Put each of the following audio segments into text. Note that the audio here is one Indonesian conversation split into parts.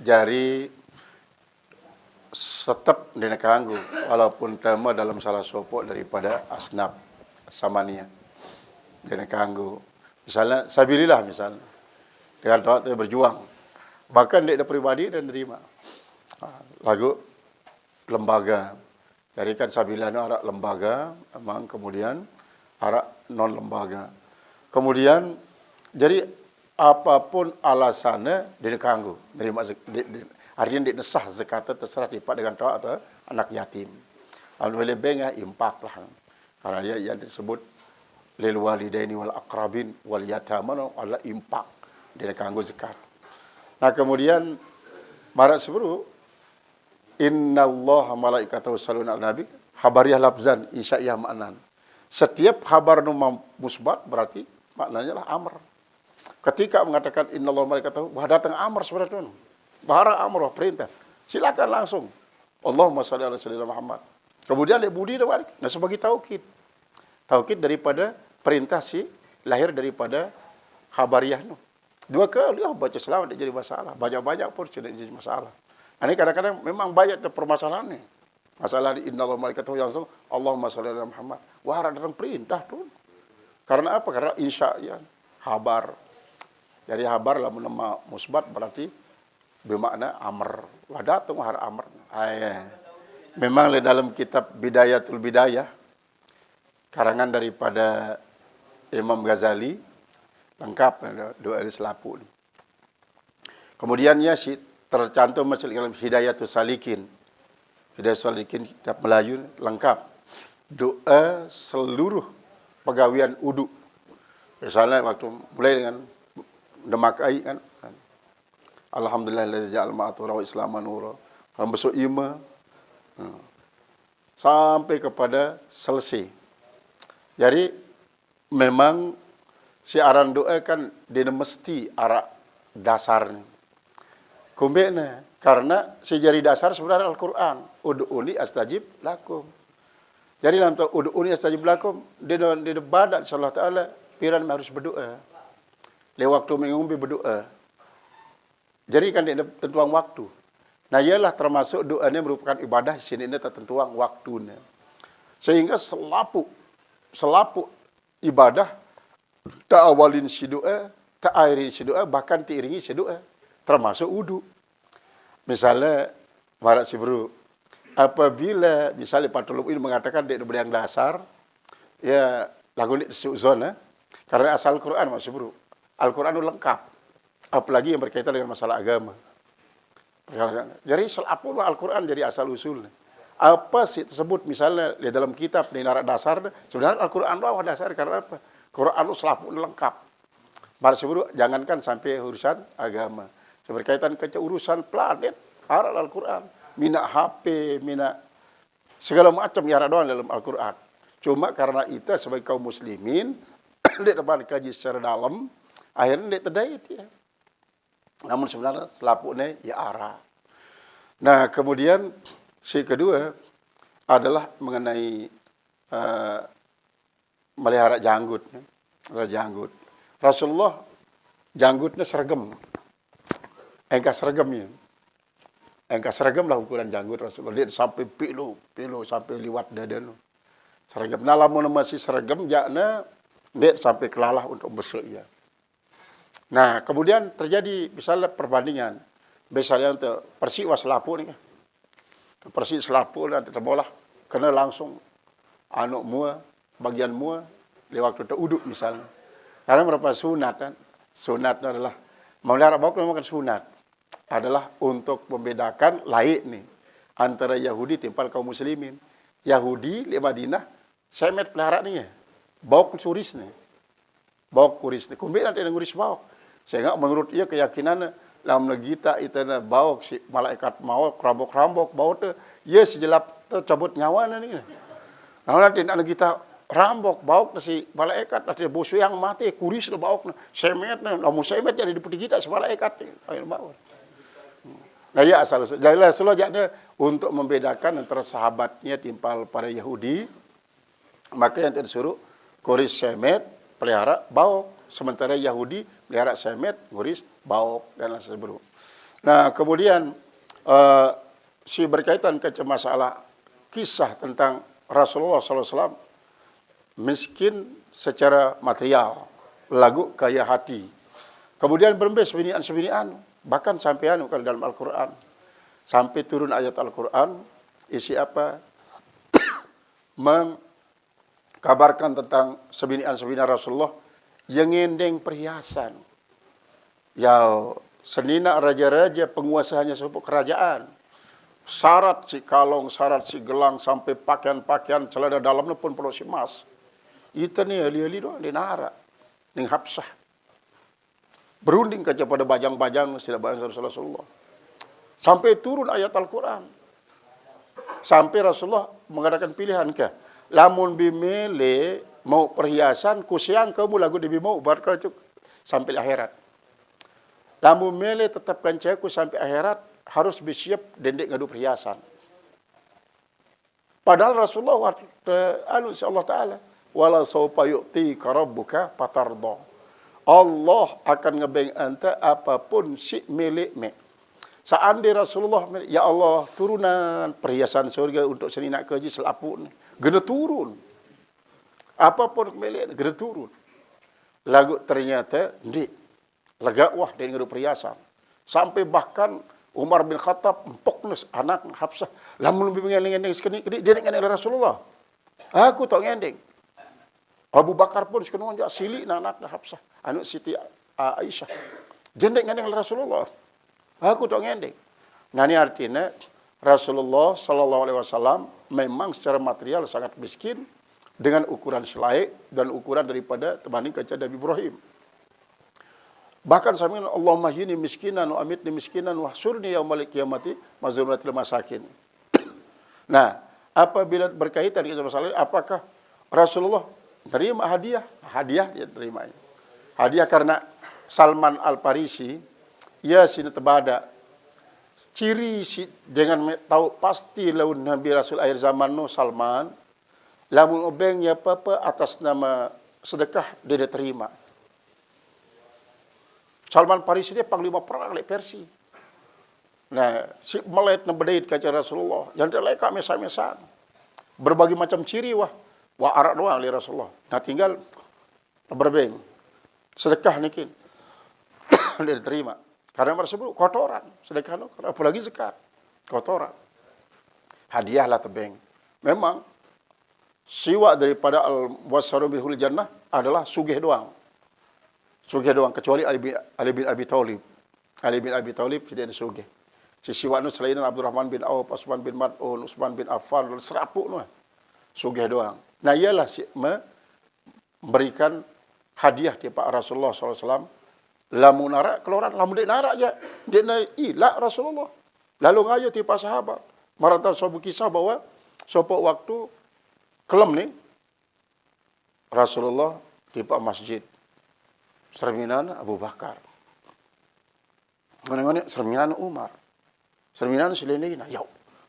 Jari tetap dina kanggu walaupun tema dalam salah sopok daripada asnaf samania dina kanggu. Misalnya sabilillah misalnya dengan doa berjuang. Bahkan dia pribadi dan terima. Lagu lembaga. Jadi kan sabilillah itu arak lembaga, emang kemudian arak non lembaga. Kemudian jadi apapun alasannya dia kanggu. Artinya dia nesah zakat terserah tipat dengan doa atau anak yatim. Alhamdulillah bengah impak lah. Karena yang disebut lil walidaini wal aqrabin wal yatama adalah impak dia kanggu zakat. Nah kemudian marak seburu innallaha malaikatahu yusholluna 'alan nabi habariyah lafzan insya'iyah maknan. Setiap habar musbat berarti maknanya lah amr. Ketika mengatakan innallaha malaikatahu, wah datang amr sebenarnya itu. Barang amr perintah. Silakan langsung. Allahumma shalli ala sayyidina Muhammad. Kemudian dia budi dah nah sebagai taukid. Taukid daripada perintah si lahir daripada habariyah tu. Dua kali baca selawat tak jadi masalah. Banyak-banyak pun tidak jadi masalah. Ini kadang-kadang memang banyak permasalahan ni. Masalah di innallaha malaikatahu langsung Allahumma shalli ala Muhammad. Wah datang perintah tu. Karena apa? Karena insya'iyah habar. Jadi habar lah nama musbat berarti bermakna amr. Wah datang har amr. Memang dalam kitab Bidayatul Bidayah karangan daripada Imam Ghazali lengkap doa selapu. Kemudian ya si tercantum masuk dalam Hidayatul Salikin. Hidayatul Salikin kitab Melayu lengkap. Doa seluruh pegawaian uduk. Misalnya waktu mulai dengan demakai kan. Alhamdulillah ja'al ma'atura wa islaman nura. Kalau besok ima sampai kepada selesai. Jadi memang si aran doa kan dia mesti arak dasarnya. Kumbeknya karena si jari dasar sebenarnya Al-Qur'an. Ud'uni astajib lakum. Jadi dalam ud'uni astajib lakum dia badat Allah Taala piran harus berdoa. Le waktu mengumbi berdoa. Jadi kan dia tentuang waktu. Nah ialah termasuk doa ini merupakan ibadah sini ini tertentuang waktunya. Sehingga selapu ibadah tak awalin si doa, tak akhirin si doa, bahkan diiringi si doa. Termasuk wudu. Misalnya marak si bro, apabila misalnya Patulub ini mengatakan dia yang dasar, ya lagu ini suzon karena asal Al-Quran maksud bro. Al-Quran itu lengkap. Apalagi yang berkaitan dengan masalah agama. Jadi selapul Al-Quran jadi asal usul. Apa sih tersebut misalnya di dalam kitab di narak dasar, sebenarnya Al-Quran itu awal dasar karena apa? Quran itu selapul lengkap. Mari sebelum jangankan sampai urusan agama. Berkaitan ke urusan planet, arah Al-Quran. Mina HP, mina segala macam yang ada dalam Al-Quran. Cuma karena itu sebagai kaum muslimin, dia dapat kaji secara dalam, akhirnya dia terdaya dia. Namun sebenarnya selapuknya ya arah. Nah kemudian si kedua adalah mengenai melihara janggut. Janggut. Rasulullah janggutnya seragam. Engkau seragamnya. Engkau seragam lah ukuran janggut Rasulullah. Dia sampai pilu sampai liwat dada. Seragam. Nah lamun masih seragam jakna dia sampai kelalah untuk besok ya. Nah, kemudian terjadi misalnya perbandingan. Misalnya untuk Persik selapu ni. Persik selapu nanti terbolah. Kena langsung anuk mua, bagian mua, lewat waktu uduk misalnya. Karena merupakan sunat kan. Sunat adalah, memelihara bauk memang sunat. Adalah untuk membedakan laik nih. Antara Yahudi timpal kaum muslimin. Yahudi di Madinah, semet pelihara nih ya. Bauk kuris nih. Bauk kuris nih. Kumbik nanti ada nguris bauk. Sehingga menurut ia keyakinan dalam negita itu bauk si malaikat maut kerambok bau tu ia sejelap tu cabut nyawa ni. Nah nanti nak kita rambok bauk si malaikat nanti bosu yang mati kuris tu bauk semet na lamun semet jadi diputih kita si malaikat air bauk. Nah ya asal jadi Rasulullah jaknya untuk membedakan antara sahabatnya timpal pada Yahudi maka yang disuruh kuris semet pelihara bauk. Sementara Yahudi pelihara semet, nguris, bauk, dan lain sebagainya. Nah, kemudian uh, si berkaitan ke masalah kisah tentang Rasulullah SAW miskin secara material, lagu kaya hati. Kemudian berembes sebinian-sebinian, bahkan sampai kalau dalam Al-Quran. Sampai turun ayat Al-Quran, isi apa? Mengkabarkan tentang sebinian-sebinian Rasulullah yang ngendeng perhiasan. Ya, senina raja-raja penguasanya sebuah kerajaan. Syarat si kalong, syarat si gelang, sampai pakaian-pakaian celana dalamnya pun perlu si emas. Itu nih ahli-ahli doang, di Nara, di Habsah. Berunding kaca pada bajang-bajang, tidak bangsa Rasulullah. Sampai turun ayat Al-Quran. Sampai Rasulullah mengadakan pilihan ke. Lamun bimele mau perhiasan, kusiang kamu lagu debi mau, barca sampai akhirat. Lamun mele tetapkan cahku sampai akhirat, harus bersiap dendek ngadu perhiasan. Padahal Rasulullah Allah Ta'ala, wala sawfa yu'tika rabbuka fatarda. Allah akan ngebeng anta apapun si miliknya. Seandainya Rasulullah, ya Allah, turunan perhiasan surga untuk senina keji selapun. Gena turun. Apapun miliknya, gena turun. Lagu ternyata, di lega wah dia ngadu perhiasan. Sampai bahkan Umar bin Khattab empoknus anak Hafsah. Lamun lebih mengendeng sekini, dia ngendeng Rasulullah. Aku tak ngendeng. Abu Bakar pun sekenong jak silik anak Hafsah. Anak Siti Aisyah. Dia ngendeng Rasulullah. Aku tak ngendeng. Nah ini artinya Rasulullah Sallallahu Alaihi Wasallam memang secara material sangat miskin dengan ukuran selaik dan ukuran daripada teman kaca Nabi Ibrahim. Bahkan sampai Allahumma hini miskinan wa amitni miskinan wa hsurni yaumal qiyamati mazlumratil masakin. Nah, apabila berkaitan dengan masalah ini, apakah Rasulullah terima hadiah? Hadiah dia terimanya. Hadiah karena Salman Al-Farisi, ia sini tebada ciri si dengan tahu pasti laun Nabi Rasul akhir zaman no Salman, lamun obeng ya apa atas nama sedekah dia terima. Salman Farisi dia panglima perang oleh Persia. Nah, si melet nembedait kaca Rasulullah, yang dia leka mesa-mesan. Berbagai macam ciri wah arak doang oleh Rasulullah. Nah, tinggal berbeng sedekah nikin dia diterima. Karena tersebut kotoran, sedekah no, apalagi zakat, kotoran. Hadiahlah tebeng. Memang siwa daripada al-wassaru bihul jannah adalah sugih doang. Sugih doang, kecuali Ali bin Abi Thalib. Ali bin Abi Thalib tidak ada sugih. Si siwa nu selain Abdurrahman bin Auf, Utsman bin Mad'un, Utsman bin Affan, serapuk nu. Sugih doang. Nah, ialah si memberikan hadiah di Pak Rasulullah SAW. Lamun narak keluaran, lamun dia narak aja. Dia naik ilah Rasulullah. Lalu ngayo tipa sahabat. Maratan sobu kisah bahwa sopo waktu kelem nih. Rasulullah tipa masjid. Serminan Abu Bakar. Ngene-ngene serminan Umar. Serminan Silenina. Ya,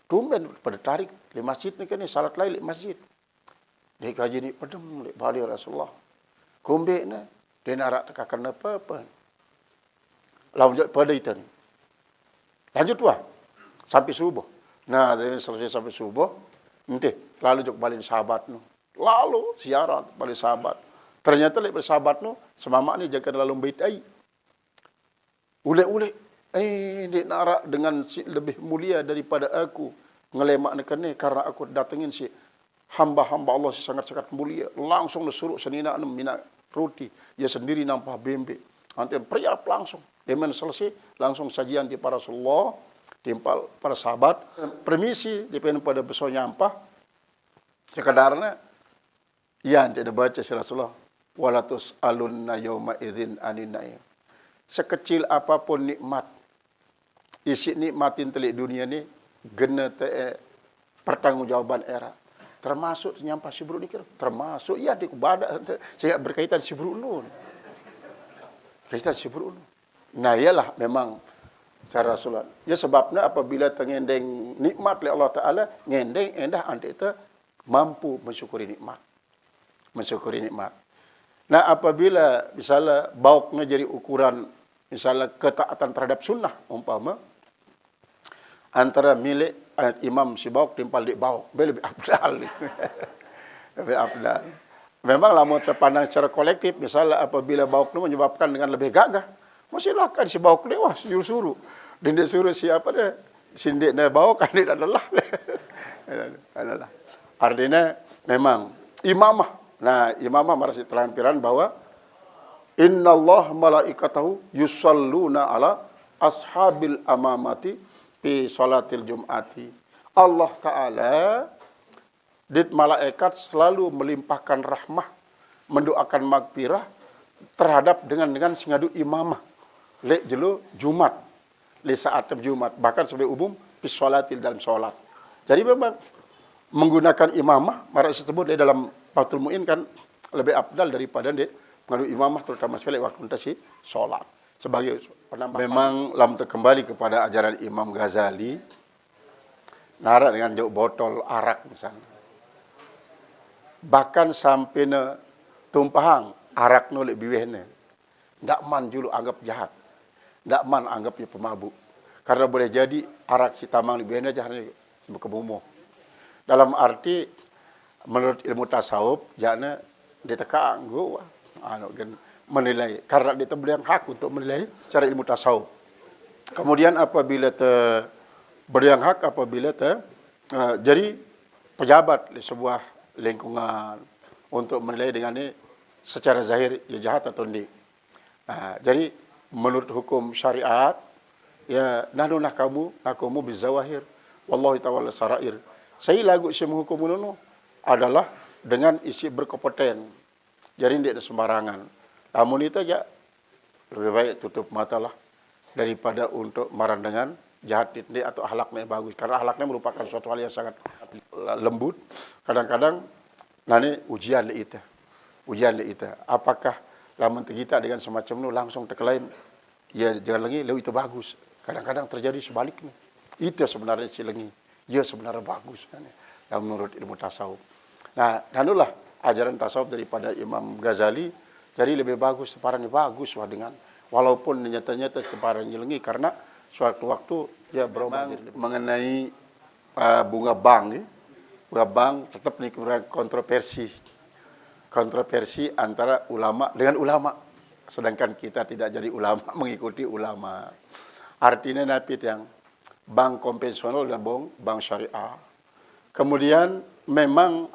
tumben pada tarik di masjid ni kan ni salat lain di masjid. Dia kaji ni pedem di bali Rasulullah. Kumbe na dia narak tekakan apa-apa. Lalu pada itu ni. Lanjut wah. Sampai subuh. Nah, selesai sampai subuh. Nanti, lalu jok balik sahabat nu. Lalu siaran balik sahabat. Ternyata lek bersahabat nu, semama ni jaga lalu bait ai. Ule-ule. Dia narak dengan si lebih mulia daripada aku. Ngelemak nekan ni karena aku datengin si hamba-hamba Allah si sangat-sangat mulia. Langsung disuruh senina mina roti. Dia sendiri nampak bembe. Nanti periap langsung. Dia selesai, langsung sajian di para Rasulullah, timpal para sahabat. Permisi, dipendek pada besok nyampah. Sekadarnya, ya, tidak baca si Rasulullah. Walatus alunna yawma idzin anin na'im. Sekecil apapun nikmat, isi nikmatin telik dunia ni, gena pertanggungjawaban era. Termasuk nyampah si buruk ni kira. Termasuk, ya, di kubadak. Saya berkaitan si buruk nun. Kaitan si buruk nun. Nah, ialah memang cara Rasulullah. Ya sebabnya apabila tengendeng nikmat oleh Allah Ta'ala, ngendeng endah anda itu mampu mensyukuri nikmat. Mensyukuri nikmat. Nah, apabila misalnya bauknya jadi ukuran, misalnya ketaatan terhadap sunnah, umpama, antara milik imam si bauk timpal di bauk, lebih afdal. Lebih afdal. Memang lamun terpandang secara kolektif, misalnya apabila bauk itu menyebabkan dengan lebih gagah, silakan si bauk ni wah suruh. Dan dia suruh siapa dia? Sindik na bauk kan dia adalah. Adalah. Artinya memang imamah. Nah, imamah marasi telampiran bahwa innallah malaikatahu yusalluna ala ashabil amamati fi salatil jum'ati. Allah Ta'ala dit malaikat selalu melimpahkan rahmah, mendoakan magfirah terhadap dengan singadu imamah. Le jelu Jumat, le saat Jumat, bahkan sebagai umum fi salatil dalam salat. Jadi memang menggunakan imamah, mara tersebut di dalam Fathul Mu'in kan lebih afdal daripada di mengadu imamah terutama sekali waktu si salat. Sebagai penambah. Memang lam kembali kepada ajaran Imam Ghazali, nara dengan jauh botol arak misalnya. Bahkan sampai ne tumpahang arak no lebih wehne. Ndak man julu anggap jahat. Ndak man anggap ya pemabuk. Karena boleh jadi arak si tamang lebih wehne jahatnya kebumuh. Dalam arti menurut ilmu tasawuf jana diteka anggo menilai karena dia beri hak untuk menilai secara ilmu tasawuf. Kemudian apabila beri hak apabila jadi pejabat di sebuah lingkungan untuk menilai dengan ini secara zahir ya jahat atau tidak. Nah, jadi menurut hukum syariat ya nahnu nakamu bizawahir wallahu ta'ala sarair. Saya lagu isi menghukum ini adalah dengan isi berkompeten. Jadi tidak ada sembarangan. Namun itu aja lebih baik tutup mata lah daripada untuk marah dengan jahat ini atau akhlaknya bagus. Karena akhlaknya merupakan suatu hal yang sangat lembut. Kadang-kadang nanti ujian itu. Apakah lamun kita dengan semacam itu langsung terkelain? Ya jangan lagi, itu bagus. Kadang-kadang terjadi sebaliknya. Itu sebenarnya silengi. Ya sebenarnya bagus. Yang menurut ilmu tasawuf. Nah, itulah ajaran tasawuf daripada Imam Ghazali. Jadi lebih bagus, separahnya bagus wah dengan. Walaupun nyata-nyata separahnya lengi karena suatu waktu dia berubah mengenai bunga bang. Bunga bang tetap nih kontroversi antara ulama dengan ulama. Sedangkan kita tidak jadi ulama, mengikuti ulama. Artinya napit yang bank konvensional dan bank syariah. Kemudian memang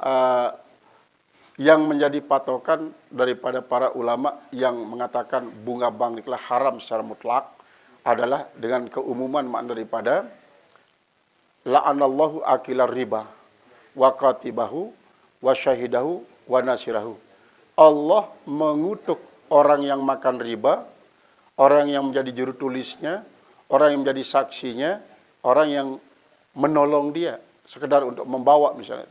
yang menjadi patokan daripada para ulama yang mengatakan bunga bank adalah haram secara mutlak adalah dengan keumuman makna daripada la'anallahu akilar riba wa katibahu wa syahidahu wa nasirahu. Allah mengutuk orang yang makan riba, orang yang menjadi juru tulisnya, orang yang menjadi saksinya, orang yang menolong dia sekedar untuk membawa misalnya.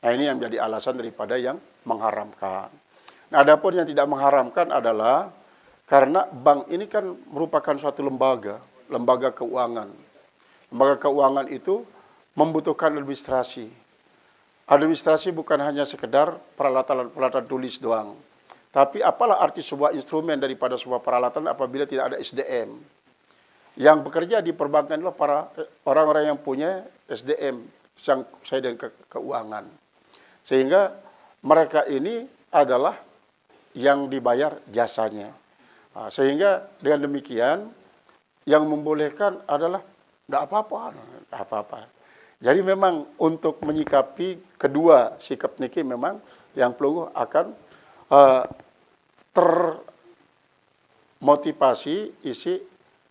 Nah, ini yang menjadi alasan daripada yang mengharamkan. Nah, adapun yang tidak mengharamkan adalah karena bank ini kan merupakan suatu lembaga keuangan. Lembaga keuangan itu membutuhkan administrasi. Administrasi bukan hanya sekedar peralatan tulis doang. Tapi apalah arti sebuah instrumen daripada sebuah peralatan apabila tidak ada SDM. Yang bekerja di perbankan adalah para orang-orang yang punya SDM, saya dan keuangan. Sehingga mereka ini adalah yang dibayar jasanya. Nah, sehingga dengan demikian yang membolehkan adalah tidak apa-apa. Jadi memang untuk menyikapi kedua sikap niki memang yang perlu akan termotivasi isi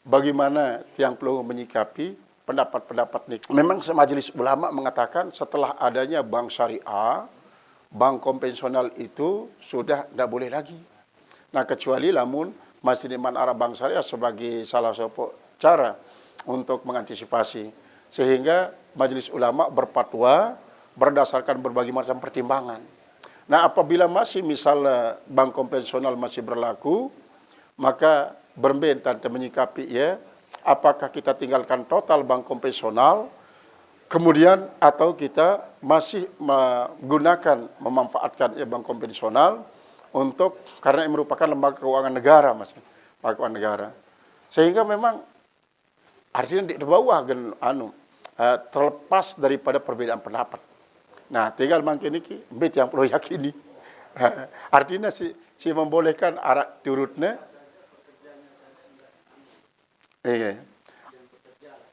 bagaimana yang perlu menyikapi pendapat-pendapat niki. Memang majelis ulama mengatakan setelah adanya bank syariah, bank konvensional itu sudah tidak boleh lagi. Nah, kecuali lamun masih diman arah bank syariah sebagai salah satu cara untuk mengantisipasi. Sehingga majelis ulama berfatwa berdasarkan berbagai macam pertimbangan. Nah, apabila masih misalnya bank konvensional masih berlaku, maka berbentan menyikapi ya, apakah kita tinggalkan total bank konvensional, kemudian atau kita masih memanfaatkan ya, bank konvensional untuk karena ini merupakan lembaga keuangan negara, lembaga keuangan negara. Sehingga memang Artinya di bawah terlepas daripada perbedaan pendapat. Nah, tinggal mangkin iki mbet yang perlu yakini. Artinya si membolehkan arak turutnya. Iya.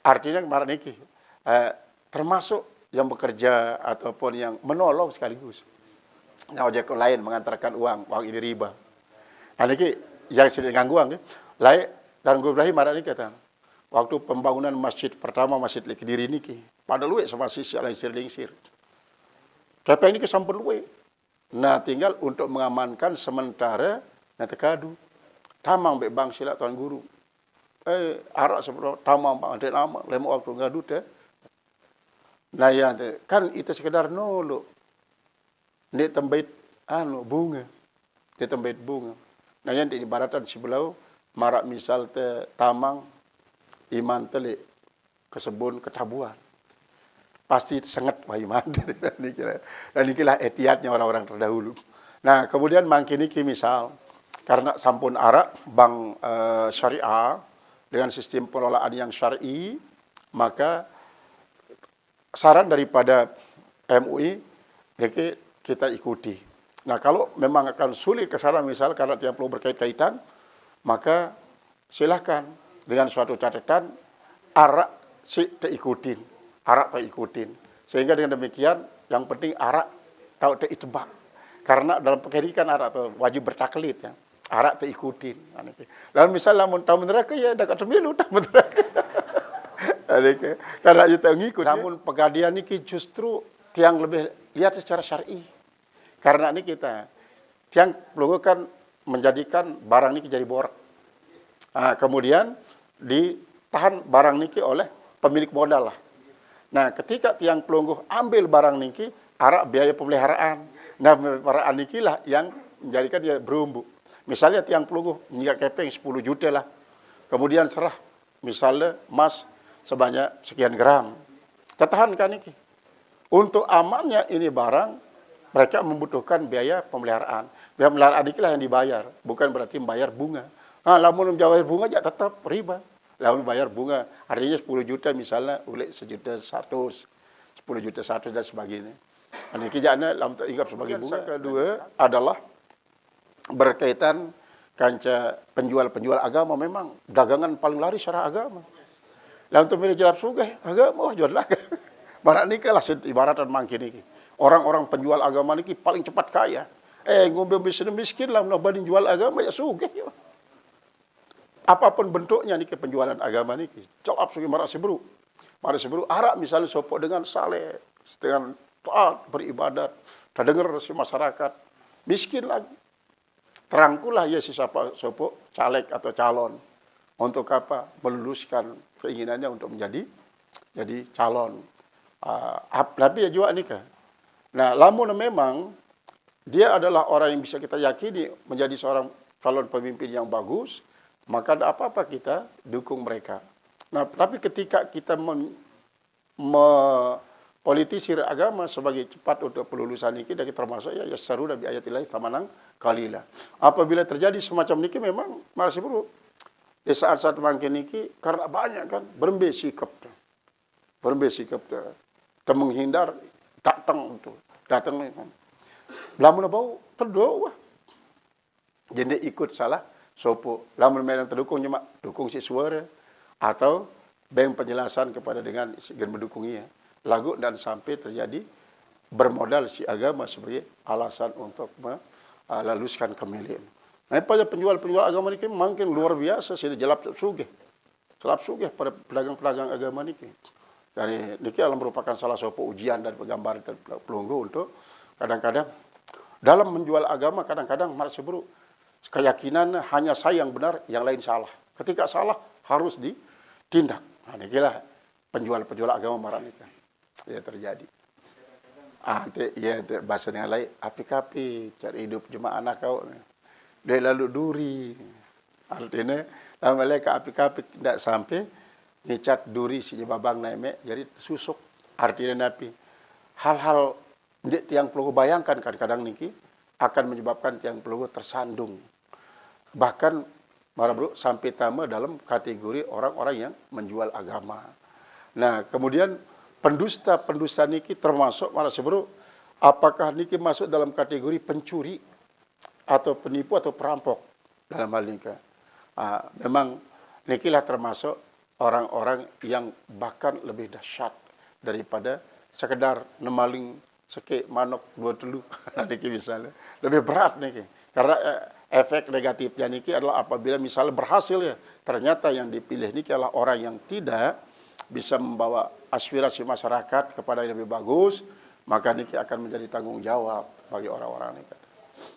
Artinya kemarin niki termasuk yang bekerja ataupun yang menolong sekaligus. Yang ojek lain mengantarkan uang ini riba. Nah niki yang sedang gangguan ya. Lain dan Ibrahim marah niki kata. Waktu pembangunan masjid pertama masjid di Kediri niki, pada luwe sama sisi lain sir. Kepeng niki sampun luwe. Nah tinggal untuk mengamankan sementara nanti kadu. Tamang be bang sila tuan guru. Arak seperti tamang bang ada nama lemu waktu ngadu deh. Nah ya kan itu sekedar nolo. Nek tembait bunga. Dia tembait bunga. Nah yang di baratan sebelah marak misal te tamang iman telik kesebun ketabuan. Pasti sangat wah iman. Dan inilah etiatnya orang-orang terdahulu. Nah kemudian mangkini misal karena sampun arak bank syariah dengan sistem pengelolaan yang syar'i, maka saran daripada MUI kita ikuti. Nah kalau memang akan sulit ke sana misal karena tidak perlu berkait-kaitan, maka silahkan dengan suatu catatan arak ikutin, arak ikutin. Sehingga dengan demikian yang penting arak tahu itbak. Karena dalam pendidikan arak itu wajib bertaklid ya. Arak ikutin. Lalu misalnya mau tahu neraka ya dekat pemilu tahu neraka. Karena kita ngikut. Namun pegadian ini justru tiang lebih lihat secara syar'i. Karena ini kita tiang pelungu kan menjadikan barang ini jadi borak. Nah, kemudian ditahan barang niki oleh pemilik modal lah. Nah, ketika tiang pelungguh ambil barang niki, arak biaya pemeliharaan. Nah, pemeliharaan niki lah yang menjadikan dia berumbu. Misalnya tiang pelungguh nggak kepeng 10 juta lah. Kemudian serah misalnya emas sebanyak sekian gram. Tertahankan niki. Untuk amannya ini barang, mereka membutuhkan biaya pemeliharaan. Biaya pemeliharaan niki lah yang dibayar, bukan berarti membayar bunga. Lamun membayar bunga aja tetap riba. Lamun bayar bunga, artinya 10 juta misalnya, oleh 1.100.000, 10 juta 1 dan sebagainya. Ini kijana lamun ingat sebagai bunga. Kedua adalah berkaitan kanca penjual-penjual agama memang dagangan paling laris secara agama. Lalu untuk milih jalap sugih agama jual lagi. Barat ni lah ibaratan mangkin ini. Orang-orang penjual agama ni paling cepat kaya. Ngombe miskin lah banding jual agama ya sugih. Apapun bentuknya ni penjualan agama ni jalap sugih marak sebru. Marak sebru arak misalnya sopok dengan saleh, dengan taat beribadat, terdengar si masyarakat miskin lagi. Terangkulah ya si sopo caleg atau calon. Untuk apa? Meluluskan keinginannya untuk menjadi calon. Tapi ya juga nikah. Nah, lamun memang dia adalah orang yang bisa kita yakini menjadi seorang calon pemimpin yang bagus, maka ada apa-apa kita dukung mereka. Nah, tapi ketika kita politisir agama sebagai cepat untuk pelulusan ini dan termasuk ya seru dari ayatillahi tamanang kalila. Apabila terjadi semacam ini memang masih perlu di saat-saat mangkin ini karena banyak kan berembe sikap tu menghindar datang kan. Lamun bau terdoa. Jadi ikut salah sopo. Lamun memang terdukung cuma dukung si suara atau beng penjelasan kepada dengan mendukungnya. Lagu dan sampai terjadi bermodal si agama sebagai alasan untuk melaluskan kemilian. Nah, pada penjual-penjual agama ini makin luar biasa sudah jelap sugih pada pedagang-pedagang agama ini. Dari ini merupakan salah satu ujian dan penggambaran dan pelunggu untuk kadang-kadang dalam menjual agama kadang-kadang masih buruk keyakinan hanya saya yang benar, yang lain salah. Ketika salah harus ditindak. Nah, inilah penjual-penjual agama marah ini kan. Ya terjadi. Bahasa dengan lain, api-api cari hidup cuma anak kau. Dia lalu duri. Artinya, lama mereka api-api tidak sampai ngecat duri si babang naik, jadi susuk. Artinya napi. Hal-hal yang perlu bayangkan kadang-kadang niki akan menyebabkan yang perlu tersandung. Bahkan Mara bro, sampai tama dalam kategori orang-orang yang menjual agama. Nah, kemudian pendusta niki termasuk mara bro, apakah niki masuk dalam kategori pencuri atau penipu atau perampok dalam hal ini? Memang nikilah termasuk orang-orang yang bahkan lebih dahsyat daripada sekedar nemaling sekek manok dua telu niki misalnya. Lebih berat niki. Karena efek negatifnya niki adalah apabila misalnya berhasil ya, ternyata yang dipilih niki adalah orang yang tidak bisa membawa aspirasi masyarakat kepada yang lebih bagus, maka niki akan menjadi tanggung jawab bagi orang-orang niki.